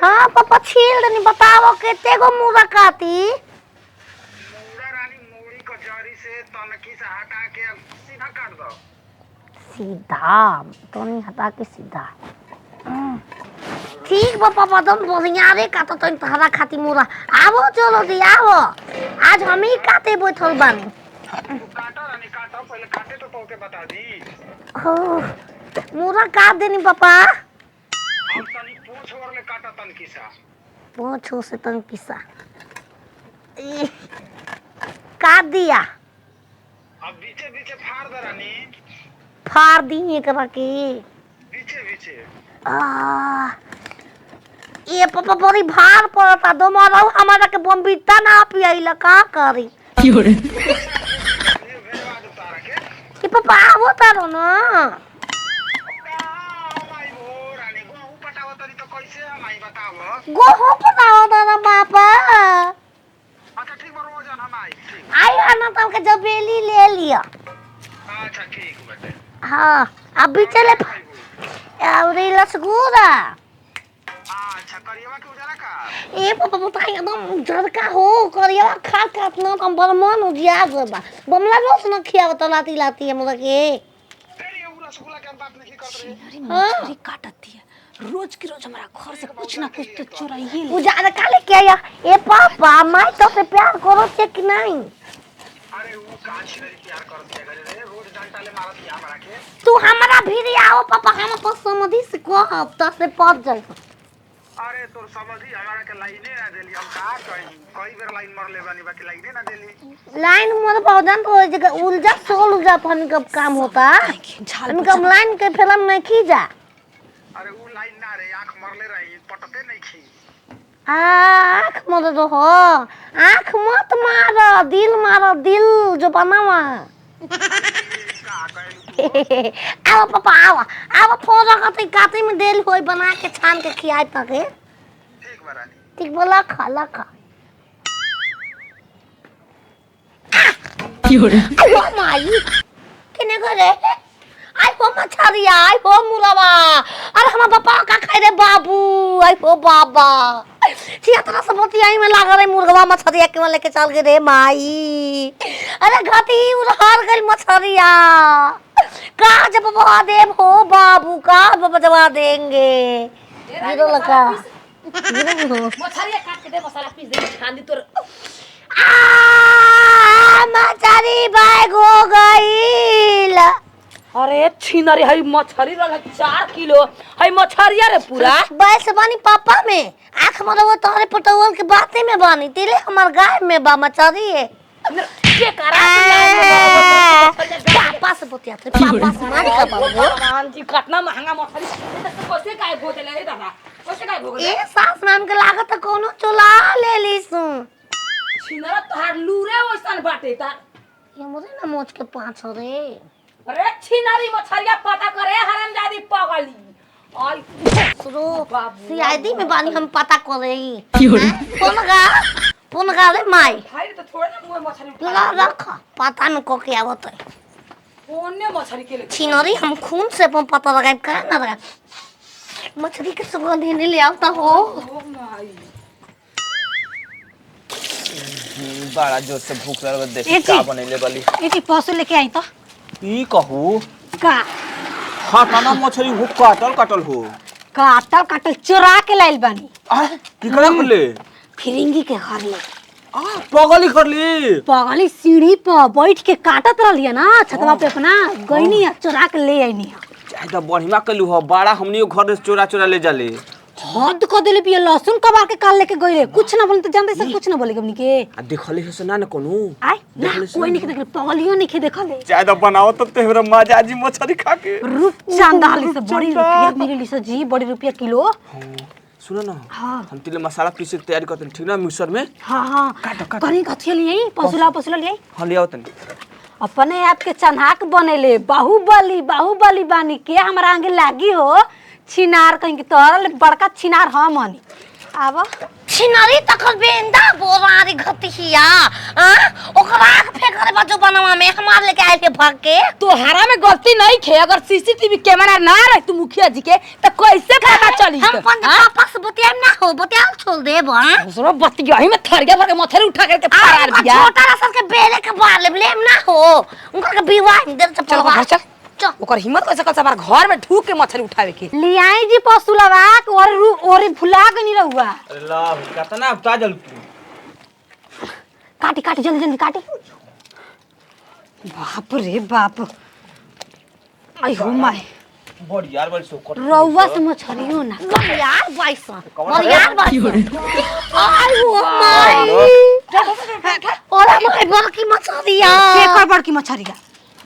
हाँ पापा छील दनी बताओ कितने गो मुरा काटी मूड़ा रानी मूड़ी को जरी से तनकी से हटा के सीधा काट दो। सीधा तो नहीं हटा के सीधा ठीक बा पापा तुम बढ़िया रे काटो तो तहरा खाती मुरा आवो चलो दी आवो आज हम ही काटे बैठल बानी काटो रानी काटो पहले काटे तो तोके बता दी। मुरा काट देनी पापा अब तनी पूछ और ले काटो तनकी सा। पूछो से तन किसा काट दिया अब बीचे बीचे फाड़ दे रानी। फाड़ दी एकरा के बीचे बीचे ये पापा बड़ी भार पड़ता दो मारो हमारा के बम्बिता ना पियाइला का करी ये भेजवा दो तारा के। ये पापा आवो तारो ना माई हो रानी गहू पटावो तनी तो कैसे हमाई बताओ। गोहो पटाओ तारा पापा अच्छा ठीक बा रोजन हमाई ठीक। आई आना तो के जबेली ले लिया अच्छा ठीक बेटे। हाँ अभी चले और रसगुल्ला अच्छा करिएवा के उजाला का। ए पापा बताई एकदम झड़का हो करिया खा काटना तो बड़ मन उजिया गबा बमला रोज न खिया तो लाती लाती है मुझे के तेरी वो रसगुल्ला के हम बात नहीं करते रहे। मछली काटती है रोज की रोज हमारा घर से कुछ ना कुछ तो चुराइए ले। उजाला काले क्या या ए पापा मैं तो से प्यार करो छे कि नहीं अरे वो काच रे प्यार कर दिया करे रे रोज डंडा ले मारत या हमरा के। तू हमारा भी आओ पापा हम तो समझी से को हफ्ता से पहुंच जाए अरे तोर समझी हमरा के लाइने ना देली हम का कई बेर लाइन मार ले बानी बाकी लाइने ना देली। लाइन मोर पौधन तो जगह उलझा सोल उलझा फन का काम होता हम कम लाइन के फिल्म नहीं खींचा। अरे वो लाइन ना रे आंख मरले रही पटते नहीं खी। आँख मत दो हो आँख मत मारो दिल जो बनावा आओ पापा आओ फोन रखते काते में देल होई बना के छान के खियाए तके ठीक बा रानी। ठीक बोला खा ओ माई किने करे आई हो मछरिया आई हो मुरवा अरे हम पापा का खाई रे बाबू आई हो बाबा चिया से मोती आई में लाग रे मुर्गवा मछरिया के लेके चल गए रे माई अरे घाटी उड़ार गई मछरिया का जब बवा देव हो बाबू का बजवा देंगे गिरो लगा मछलियां काट के दे मसाला पीस दे छान दी तोर मछरी बैग हो गई अरे छिनरी हई मछली रहल 4 किलो हई मछरिया रे पूरा बैस बानी पापा में आँख मरवा तोहरे पटवल के बाते में बानी तेरे हमार गाय में बा मछरी है के करा पापा से बोतिया थे पापा से मार का बाबू भगवान जी कितना महंगा मछली कैसे काय भोजले रे दादा कैसे काय भोगले ए सास नाम के लागत कोनो चुला ले लीसू छिनरा तोहार लूरे ओसन बाटे ता ये मुझे ना मोच के पांच रे अरे छिनरी मछलिया पता करे हरामजादी पगली आई सुरो सीआईडी में बानी हम पता करे फोन गा रे माई भाई तो थोड़ा ना मुंह मछली ला रख पता न को के आवत है कौन ने मछली के ले छिनरी हम खून से पता लगाए का ना लगा मछली के सुगंध नहीं ले आता हो ओ माई बड़ा जोर से भूख लगल देख का बनैले बली एटी पसु लेके आई तो ई कहू का हां खाना मछली हो काटल हो काटल चुरा के लाइल बानी आ की करे बोले फिरिंगी के घर ले आ पगली कर ली पगली सीढ़ी पर बैठ के काटत रहलिए ना छतवा पे अपना गईनी चुरा के ले आईनी चाहे तो बढ़िया कलू हो बड़ा हमनी घर से चोरा ले जाले हद को दिले पिए लहसुन कबार के काल लेके गई रे कुछ ना बोले तो जानते से कुछ ना बोले हमनी के आ देखले है से ना न कोनो आय ना कोई नहीं देख पगलियो नहीं देखले चाहे तो बनाओ तो तेरा मजा जी मछली खा के रूप चांदाली से बड़ी रुपया मिली से जी बड़ी रुपया किलो सुनो ना हां हम तिले मसाला पीसे के तैयारी करते ठीक ना मिक्सर में हां काट कनी कथिया लिए पसुला लिए हां ले आओ तनी अपने आप के चन्हाक बनेले बाहुबली बानी के हमरा आगे लागी हो छिनार कहीं के तोर बड़का छिनार हम हनी आब छिनरी तकर बेंदा बोरारी घतिया ओकरा आग फेंकरे बाजू बनवा में हमार लेके आए थे भाग के। तोहरा में गलती नहीं खे, अगर सीसीटीवी कैमरा ना रहे तू मुखिया जी के तो कैसे पता चली? हम पापा से बतियाम ना हो, बतियाल छोड़ देब। दूसरो बतिया ही में थरिया भर के मथरे उठा करके फरार दिया। छोटा रसल के बेले के बार लेम ना हो, उनका के विवाह देर से चल घर चल। ओकर हिम्मत कैसे कल हमार घर में ढूक के मछली उठावे के लियाई जी पसुलवा और भुला गनी रहुआ। अरे ला कितना उठा जल तू काटी काटी जल्दी जल्दी काटी। बाप रे बाप, आई हो माय बड़ी यार बड़ी सोकर रहुआ से मछलियो ना यार बाईसा और यार बाईसा। आई हो माय और हमारे बड़की मछलिया केकर बड़की मछलिया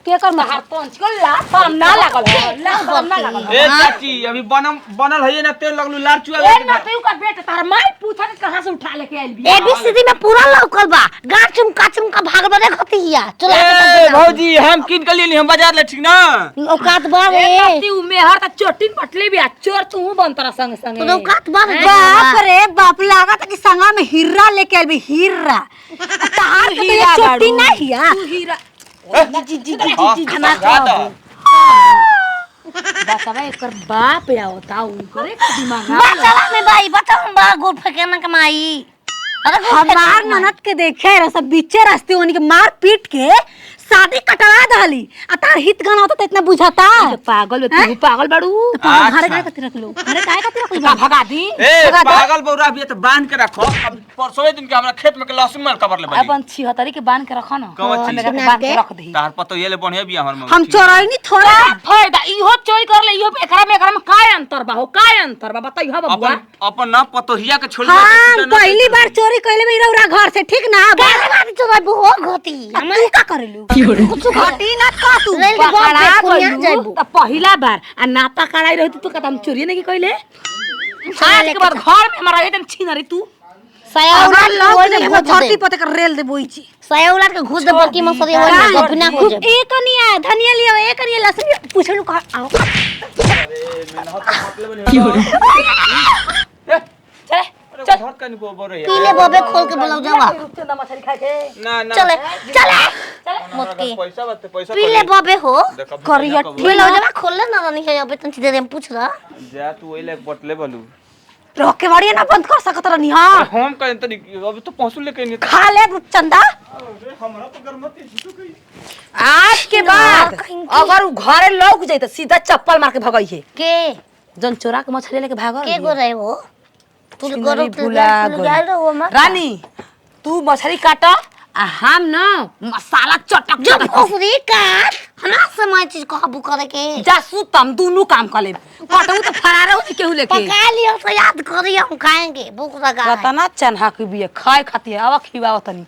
केकर महार पंच को ला हम ना लागल ला हम ना लागल। ए चाची अभी बनल है ना तेल लगलू लार चुआ ए ना तू का बेटा तार माई पूछा के कहां से उठा लेके आइल बिया। एबीसीडी में पूरा लौकल बा, गाचुम काचुम का भाग बने खतिया। चलो ए भौजी हम किन के लिए हम बाजार ले ठीक ना औकात बा रे तू मेहर त चोटिन पटले बिया चोर तू बन तोरा संग संग तो औकात बा रे। बाप रे बाप लागत कि संगा में हीरा लेके आइल बी हीरा तार के चोटी ना हिया तू हीरा जी खाना खाओ। बतावा एकर बाप आवता उनकरे दिमाग बचला में भाई बताऊं बा गोड़ फेंके ना कमाई। अरे हमार ननद के देखे रे सब बीचे रास्ते ओनी के मार पीट के शादी कटवा दहली आ तार हित गाना होता त इतना बुझाता। पागल बे तू पागल बाड़ू घरे काहे खातिर रख लो घरे काहे खातिर रख लो भगा दी ए पागल बौरा भी त बांध के रखो। अब परसों दिन के हमरा खेत में के लहसुन मार कबर ले बनी अपन 76 के बांध के रखो ना कवची बांध के रख दही। तार पतो ये ले बढ़िया बिया हमर में हम चोराई नहीं थोड़ा फायदा इहो चोरी कर ले इहो एकरा में काय अंतर बा हो काय अंतर बा बताई हो बबुआ। अपन ना पतोहिया के छोड़ हां पहली बार चोरी कइले में रौरा घर से ठीक ना बात चोरा बहु घती हम का करेलू कुछ घटी ना का तू पकड़ा जाइबू त पहिला बार आ नाता कड़ाई रहती तो कदम चोरी नहीं कइले। आज के बाद घर में हमारा एकदम छीन रही तू सयाउला लोग धरती पते कर रेल दे बोईची सयाउला के घुस दे बड़की मसरी वाला अपना हो जाए। एक कनिया धनिया लियो एक कनिया लहसुन पूछलू का आओ चल घर कनी को बोरे पीले बबे खोल के बुलाओ जावा चंदा मछली खाए के ना ना चले चले मत की पैसा बात पैसा पीले बबे हो करिया बुलाओ जावा खोल ले ना नहीं है अबे तंची दे पूछ रहा जा तू ओइले बटले बलू रोके बाड़ी ना बंद कर सकत रहनी हां हम कहीं तो अभी तो पहुंचू लेके नहीं खा ले चंदा। हमरा तो गरमती झूठो कही आज के बाद अगर उ घरे लौक जाई त सीधा चप्पल मार के भगई है के जन चोरा के मछली लेके भागल के गो रहे हो तू गरो भुला हो मत रानी तू मछली काटा आ हम न मसाला चटक जब फसरी काट हमरा समय चीज काबू करे के जासू तम दोनों काम कर ले कटऊ तो फरार हो केहू लेके पका लियो तो याद करियो हम खाएंगे भूख लगा है। पता ना चन्हा के बिया खाए खाती है आवा खिवाओ तनी